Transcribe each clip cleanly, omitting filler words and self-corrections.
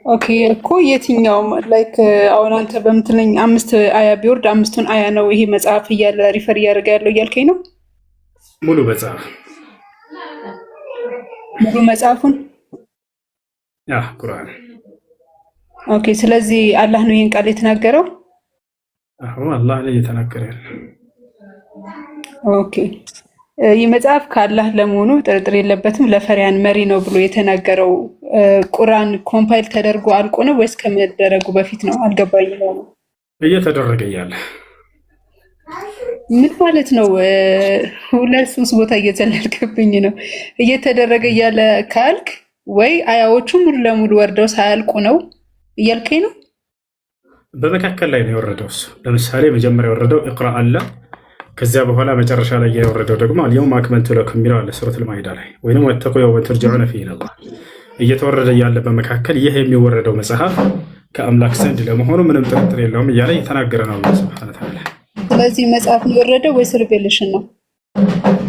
ኦኬ እኮ የትኛውም ላይክ አሁን አንተ በምትለኝ 5 አያ ቢወርድ 5ቱን አያ ነው ይሄ መጽሐፍ እያለ ሪፈር እያደረገ ያለው እያልከኝ ነው? ሙሉ መጽሐፍ ሙሉ መጽሐፉን ቁርአን። ኦኬ ስለዚህ አላህ ነው ይሄን ቃል የተናገረው? አሁን አላህ ነው እየተናገረ ያለው። ኦኬ ይህ መጽሐፍ ከአላህ ለመሆኑ ጥርጥር የለበትም ለፈሪያን መሪ ነው ብሎ የተናገረው ቁርአን ኮምፓይል ተደርጎ አልቆ ነው ወይስ ከመደረጉ በፊት ነው? አልገባኝም ነው። እየተደረገ እያለ ምን ማለት ነው? 2-3 ቦታ እየዘለልክብኝ ነው። እየተደረገ እያለ ካልክ ወይ አያዎቹ ሙሉ ለሙሉ ወርደው ሳያልቁ ነው እያልከኝ ነው? በመካከል ላይ ነው የወረደው እሱ። ለምሳሌ መጀመሪያ የወረደው ኢቅራ አለ። ከዚያ በኋላ መጨረሻ ላይ የወረደው ደግሞ አልየውም አክመልቱ ለኩም የሚለው አለ ሱረቱል ማኢዳ ላይ፣ ወይንም ወተቁ የውመን ተርጀዑነ ፊሂ ኢለላህ። እየተወረደ ያለ በመካከል ይህ የሚወረደው መጽሐፍ ከአምላክ ዘንድ ለመሆኑ ምንም ጥርጥር የለውም እያለ እየተናገረ ነው አላህ ሱብሓነሁ ወተዓላ። ስለዚህ መጽሐፍ ነው የወረደው ወይስ ሪቬሌሽን ነው?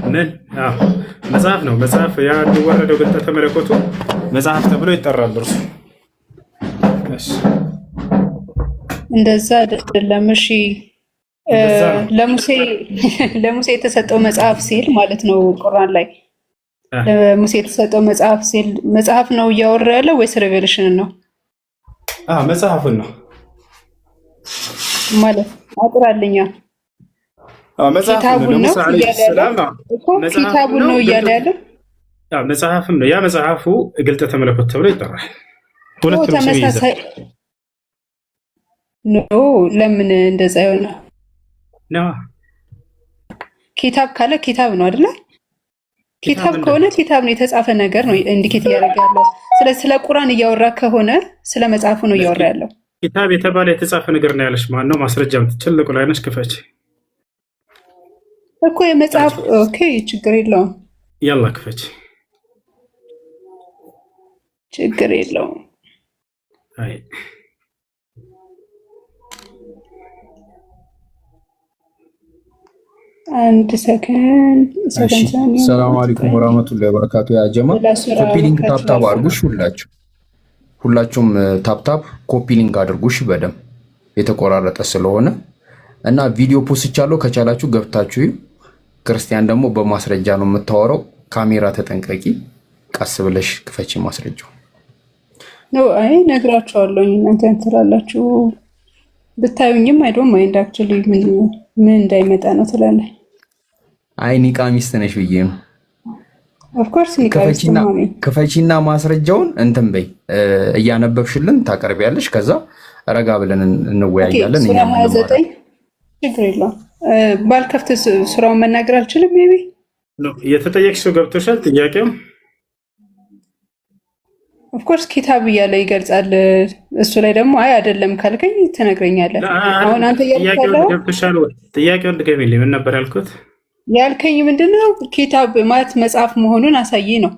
ምን መጽሐፍ ነው። መጽሐፍ ያ የሚወረደው ግልጠተ መለኮቱ መጽሐፍ ተብሎ ይጠራል። እርሱ እንደዛ አይደለም። እሺ ለሙሴ የተሰጠው መጽሐፍ ሲል ማለት ነው ቁርአን ላይ ለሙሴ የተሰጠው መጽሐፍ ሲል መጽሐፍ ነው እያወራ ያለው ወይስ ሬቬሌሽን ነው? መጽሐፉን ነው ማለት አጥራልኛ መጽሐፉን ነው እያለ ያለው መጽሐፍም ነው። ያ መጽሐፉ ግልጠተ መለኮት ተብሎ ይጠራል። ሁለቱም ተመሳሳይ ነው። ለምን እንደዛ ይሆናል? ኪታብ ካለ ኪታብ ነው አይደለ? ኪታብ ከሆነ ኪታብ ነው፣ የተጻፈ ነገር ነው ኢንዲኬት እያደረገ ያለው። ስለ ቁርአን እያወራ ከሆነ ስለ መጽሐፉ ነው እያወራ ያለው። ኪታብ የተባለ የተጻፈ ነገር ነው ያለሽ ማን ነው? ማስረጃም ትልቁ ላይ ነሽ። ክፈች እኮ የመጽሐፍ ኦኬ፣ ችግር የለውም። ያላ ክፈች፣ ችግር የለውም። አይ አንድ ሰከንድ። ሰላም አለይኩም ወራህመቱላሂ ወበረካቱ። ያ ጀማ ኮፒ ሊንክ ታፕታፕ አድርጉሽ። ሁላችሁም ታፕታፕ ኮፒ ሊንክ አድርጉሽ በደም የተቆራረጠ ስለሆነ እና ቪዲዮ ፖስቻለሁ። ከቻላችሁ ገብታችሁ። ክርስቲያን ደግሞ በማስረጃ ነው የምታወራው። ካሜራ ተጠንቀቂ። ቀስ ብለሽ ክፈቺ ማስረጃው ነው። አይ ነግራችኋለሁ። እናንተ እንትላላችሁ ብታዩኝም አይዶም ማይንድ አክቹሊ ምን እንዳይመጣ ነው ትላለህ። አይ ኒቃ ሚስት ነሽ ብዬ ነው። ኦፍ ኮርስ ኒቃ ሚስት ነው። ክፈቺና ማስረጃውን እንትን በይ እያነበብሽልን ታቀርቢያለሽ። ከዛ ረጋ ብለን እንወያያለን። እኛ 29 ችግር የለውም። ባልከፍት ስራውን መናገር አልችልም። ሜቢ የተጠየቅሽው ገብቶሻል ጥያቄው? ኦፍ ኮርስ ኪታብ እያለ ይገልጻል። እሱ ላይ ደግሞ አይ አይደለም ካልከኝ ትነግረኛለህ። አሁን አንተ ያልከው ገብቶሻል ወይ? ጥያቄውን ድገሚልኝ። ምን ነበር ያልኩት? ያልከኝ ምንድነው? ኪታብ ማለት መጽሐፍ መሆኑን አሳይ ነው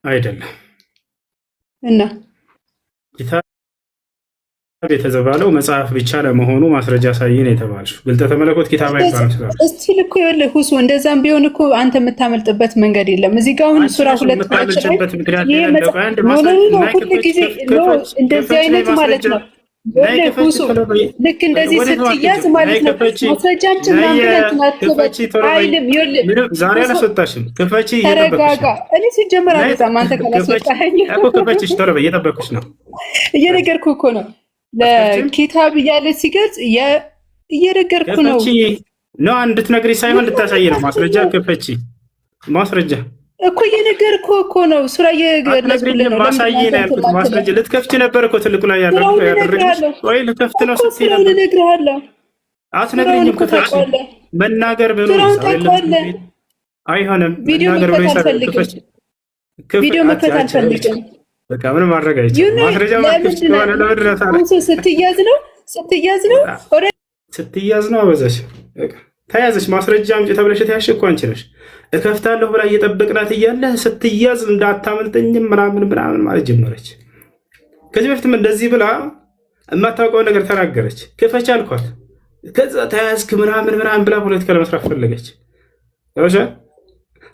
አይደለም? እና ኪታብ የተባለው መጽሐፍ ብቻ ለመሆኑ ማስረጃ አሳይ ነው የተባልሽው። ግልጠተ መለኮት ኪታብ አይባልም ስላልሽ እስቲ ልኮ ይኸውልህ ሁሱ እንደዛም ቢሆን እኮ አንተ የምታመልጥበት መንገድ የለም። እዚህ ጋር አሁን ሱራ 2 እንደዚህ አይነት ማለት ነው። ሁሱ ልክ እንደዚህ ስትያዝ ማለት ነው ማስረጃችን አይልም። ይኸውልህ ዛሬ አላስወጣሽም። ክፈቺ ተረጋጋ። እኔ ሲጀመር አልወጣም። አንተ ካላስወጣኸኝ እኮ ክፈቺሽ ቶሎ በይ። እየጠበኩሽ ነው። እየነገርኩህ እኮ ነው። ለኪታብ እያለ ሲገልጽ እየነገርኩ ነው። ነው እንድትነግሪ ሳይሆን እንድታሳይ ነው። ማስረጃ ክፈቺ። ማስረጃ እኮ እየነገርኩ እኮ ነው። ሱራ እየገለጽኩልህ ነው። ማሳይ ነው ያልኩት። ማስረጃ ልትከፍቺ ነበር እኮ ትልቁ ላይ ያደረግሽ ወይ ልከፍት ነው ስትይ ነበር። እነግርሃለሁ። አትነግሪኝም። ክፈቺ። መናገር ብሎ አይሆንም። መናገር ብሎ ክፈቺ። ቪዲዮ መክፈት አልፈልግም። በቃ ምን ማድረግ አይቻልም። ማስረጃ ማክፈት ከሆነ ለምድረታ ስትያዝ ነው አበዛሽ። በቃ ተያዘሽ። ማስረጃ አምጪ ተብለሽ ተያዝሽ እኮ አንቺ ነሽ። እከፍታለሁ ብላ እየጠበቅናት እያለ ስትያዝ እንዳታመልጠኝም ምናምን ማለት ጀመረች። ከዚህ በፊትም እንደዚህ ብላ የማታውቀውን ነገር ተናገረች። ክፈች አልኳት። ከዛ ተያዝክ ምናምን ብላ ፖለቲካ ለመስራት ፈለገች።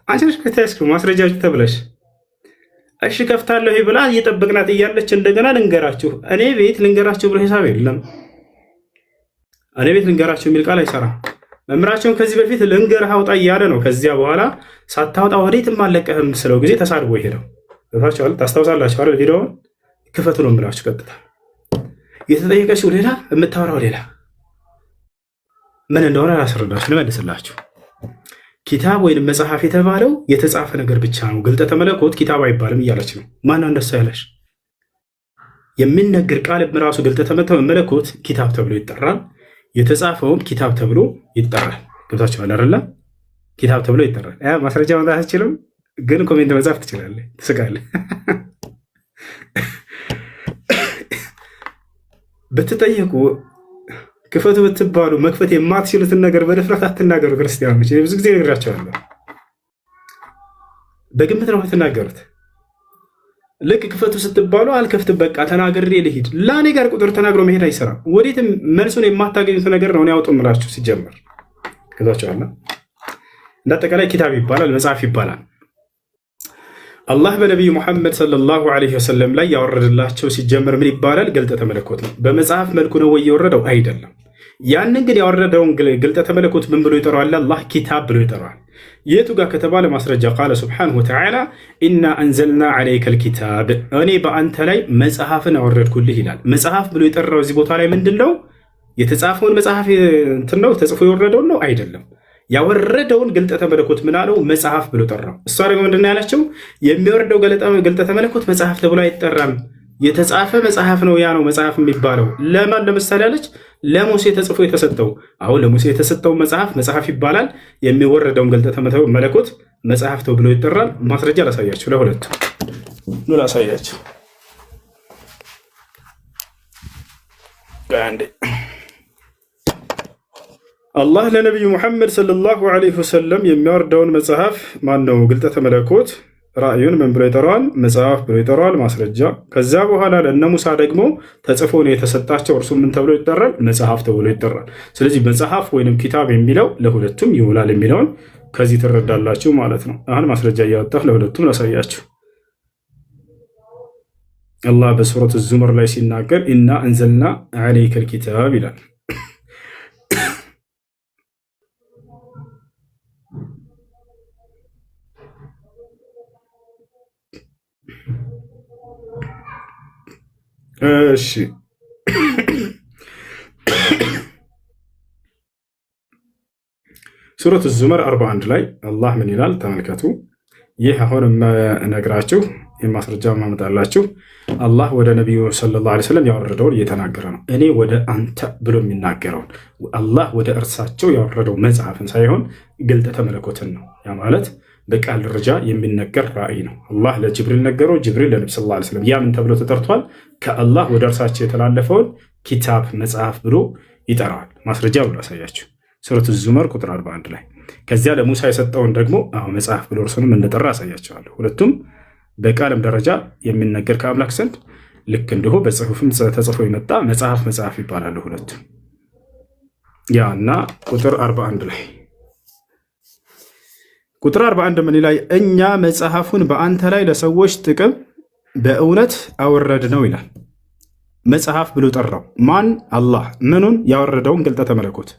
አንቺ ነሽ ከተያዝክ ማስረጃ አምጪ ተብለሽ እሺ ከፍታለሁ ብላ እየጠበቅናት እያለች እንደገና ልንገራችሁ እኔ ቤት ልንገራችሁ ብሎ ሂሳብ የለም። እኔ ቤት ልንገራችሁ የሚል ቃል አይሰራም። መምህራቸውን ከዚህ በፊት ልንገርህ አውጣ እያለ ነው። ከዚያ በኋላ ሳታወጣ ወዴትም አለቀህም ስለው ጊዜ ተሳድቦ ሄደው ገብታችኋል። ታስታውሳላችሁ አይደል? ቪዲዮውን ክፈቱ ነው የምላችሁ። ቀጥታ የተጠየቀችው ሌላ የምታወራው ሌላ ምን እንደሆነ አላስረዳችሁ ልመልስላችሁ። ኪታብ ወይም መጽሐፍ የተባለው የተጻፈ ነገር ብቻ ነው። ግልጠተ መለኮት ኪታብ አይባልም እያለች ነው። ማን እንደሱ ያለሽ? የሚነገር ቃል ራሱ ግልጠተ መለኮት ኪታብ ተብሎ ይጠራል። የተጻፈውም ኪታብ ተብሎ ይጠራል። ገብታችኋል አይደለ? ኪታብ ተብሎ ይጠራል። ማስረጃ ማምጣት አትችልም፣ ግን ኮሜንት መጻፍ ትችላለህ። ትስቃለህ። ብትጠየቁ ክፈቱ ብትባሉ መክፈት የማትችሉትን ነገር በድፍረት አትናገሩ። ክርስቲያኖች ብዙ ጊዜ ነግራቸዋለሁ። በግምት ነው የምትናገሩት። ልክ ክፈቱ ስትባሉ አልከፍትም በቃ ተናግሬ ልሂድ። ለእኔ ጋር ቁጥር ተናግሮ መሄድ አይሰራም። ወዴትም መልሱን የማታገኙት ነገር ነው ያውጡ ምላችሁ ሲጀመር ከዛቸዋለ። እንደ አጠቃላይ ኪታብ ይባላል፣ መጽሐፍ ይባላል። አላህ በነቢዩ ሙሐመድ ሰለላሁ ዐለይሂ ወሰለም ላይ ያወረደላቸው ሲጀመር ምን ይባላል? ግልጠተ መለኮት ነው። በመጽሐፍ መልኩ ነው ወይ የወረደው? አይደለም። ያንን ግን ያወረደውን ግልጠተ መለኮት ምን ብሎ ይጠራዋል? አላህ ኪታብ ብሎ ይጠራዋል። የቱ ጋር ከተባለ ማስረጃ ቃለ ሱብሓነሁ ወተዓላ ኢና አንዘልና ዐለይከል ኪታብ፣ እኔ በአንተ ላይ መጽሐፍን አወረድኩልህ ይላል። መጽሐፍ ብሎ የጠራው እዚህ ቦታ ላይ ምንድን ነው? የተጻፈውን መጽሐፍ እንትን ነው ተጽፎ የወረደውን ነው? አይደለም። ያወረደውን ግልጠተ መለኮት ምን አለው? መጽሐፍ ብሎ ጠራው። እሷ ደግሞ ምንድን ነው ያለችው? የሚወርደው ግልጠተ መለኮት መጽሐፍ ተብሎ አይጠራም፣ የተጻፈ መጽሐፍ ነው። ያ ነው መጽሐፍ የሚባለው። ለማን ለምሳሌ አለች? ለሙሴ ተጽፎ የተሰጠው። አሁን ለሙሴ የተሰጠው መጽሐፍ ይባላል። የሚወረደውን ግልጠተ መለኮት መጽሐፍ ተብሎ ይጠራል። ማስረጃ ላሳያችሁ፣ ለሁለቱ ኑ ላሳያችሁ። አላህ ለነቢዩ ሙሐመድ ሰለላሁ ዐለይሂ ወሰለም የሚያወርደውን መጽሐፍ ማን ነው? ግልጠተ መለኮት ራእዩን ምን ብሎ ይጠራዋል? መጽሐፍ ብሎ ይጠራዋል። ማስረጃ። ከዚያ በኋላ ለእነ ሙሳ ደግሞ ተጽፎ ነው የተሰጣቸው። እርሱ ምን ተብሎ ይጠራል? መጽሐፍ ተብሎ ይጠራል። ስለዚህ መጽሐፍ ወይንም ኪታብ የሚለው ለሁለቱም ይውላል የሚለውን ከዚህ ትረዳላችሁ ማለት ነው። አሁን ማስረጃ እያወጣሁ ለሁለቱም ላሳያችሁ። አላህ በሱረት ዙመር ላይ ሲናገር ኢና አንዘልና ዐለይከል ኪታብ ይላል። እሺ ሱረት ዙመር 41 ላይ አላህ ምን ይላል? ተመልከቱ። ይህ አሁን የምነግራችሁ የማስረጃ ማመጣላችሁ አላህ ወደ ነቢዩ ሰለላሁ ዐለይሂ ወሰለም ያወረደውን እየተናገረ ነው። እኔ ወደ አንተ ብሎ የሚናገረውን አላህ ወደ እርሳቸው ያወረደው መጽሐፍን ሳይሆን ግልጠተ መለኮትን ነው። ያ ማለት በቃል ደረጃ የሚነገር ራእይ ነው። አላህ ለጅብሪል ነገረው፣ ጅብሪል ለነቢ ሰለላሁ ዐለይሂ ወሰለም። ያ ምን ተብሎ ተጠርቷል? ከአላህ ወደ እርሳቸው የተላለፈውን ኪታብ መጽሐፍ ብሎ ይጠራዋል። ማስረጃ ብሎ አሳያችሁ። ሱረቱ ዙመር ቁጥር 41 ላይ። ከዚያ ለሙሳ የሰጠውን ደግሞ መጽሐፍ ብሎ እርሱንም እንደጠራ አሳያቸዋለሁ። ሁለቱም በቃልም ደረጃ የሚነገር ከአምላክ ዘንድ ልክ እንዲሁ በጽሁፍም ተጽፎ የመጣ መጽሐፍ ይባላሉ ሁለቱም። ያ እና ቁጥር 41 ላይ ቁጥር 41 ምን ላይ እኛ መጽሐፉን በአንተ ላይ ለሰዎች ጥቅም በእውነት አወረድ ነው ይላል። መጽሐፍ ብሎ ጠራው። ማን? አላህ። ምኑን? ያወረደውን ግልጠተ መለኮት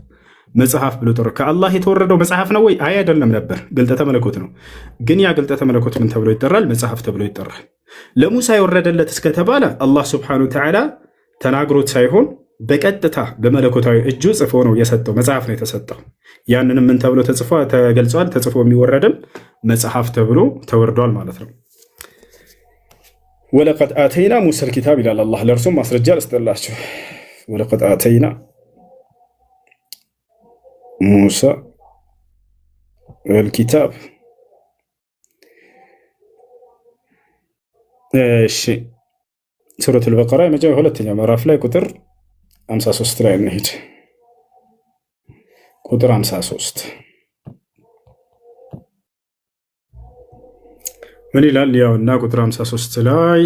መጽሐፍ ብሎ ጠራው። ከአላህ የተወረደው መጽሐፍ ነው ወይ? አይ አይደለም ነበር፣ ግልጠተ መለኮት ነው። ግን ያ ግልጠተ መለኮት ምን ተብሎ ይጠራል? መጽሐፍ ተብሎ ይጠራል። ለሙሳ የወረደለት እስከተባለ አላህ ስብሐነሁ ወተዓላ ተናግሮት ሳይሆን በቀጥታ በመለኮታዊ እጁ ጽፎ ነው የሰጠው። መጽሐፍ ነው የተሰጠው። ያንንም ምን ተብሎ ተገልጿል? ተጽፎ የሚወረድም መጽሐፍ ተብሎ ተወርዷል ማለት ነው። ወለቀድ አተይና ሙሳ ልኪታብ ይላል አላህ። ለእርሱም ማስረጃ ልስጥላችሁ። ወለቀድ አተይና ሙሳ ልኪታብ። እሺ ሱረቱል በቀራ ሁለተኛው ምዕራፍ ላይ ቁጥር 53 ላይ እንሂድ። ቁጥር 53 ምን ይላል? ያውና ቁጥር 53 ላይ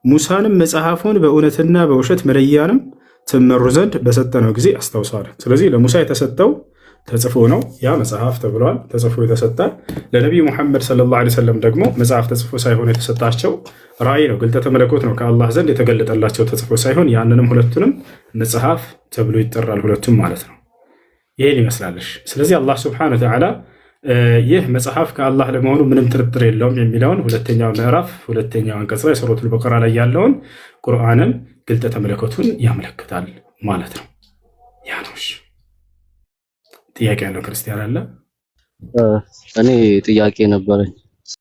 ሙሳንም መጽሐፉን በእውነትና በውሸት መለያንም ትመሩ ዘንድ በሰጠነው ጊዜ አስታውሳለሁ። ስለዚህ ለሙሳ የተሰጠው ተጽፎ ነው ያ መጽሐፍ ተብሏል። ተጽፎ የተሰጠ ለነቢዩ ሙሐመድ ሰለላሁ ዐለይሂ ወሰለም ደግሞ መጽሐፍ ተጽፎ ሳይሆን የተሰጣቸው ራእይ ነው፣ ግልጠተ መለኮት ነው ከአላህ ዘንድ የተገለጠላቸው ተጽፎ ሳይሆን፣ ያንንም ሁለቱንም መጽሐፍ ተብሎ ይጠራል፣ ሁለቱም ማለት ነው። ይሄን ይመስላለሽ። ስለዚህ አላህ ሱብሓነሁ ወተዓላ ይህ መጽሐፍ ከአላህ ለመሆኑ ምንም ጥርጥር የለውም የሚለውን ሁለተኛው ምዕራፍ ሁለተኛው አንቀጽ ላይ ሱረቱል በቀራ ላይ ያለውን ቁርአንን ግልጠተ መለኮቱን ያመለክታል ማለት ነው። ያ ነው። ጥያቄ ያለው ክርስቲያን አለ? እኔ ጥያቄ ነበረኝ።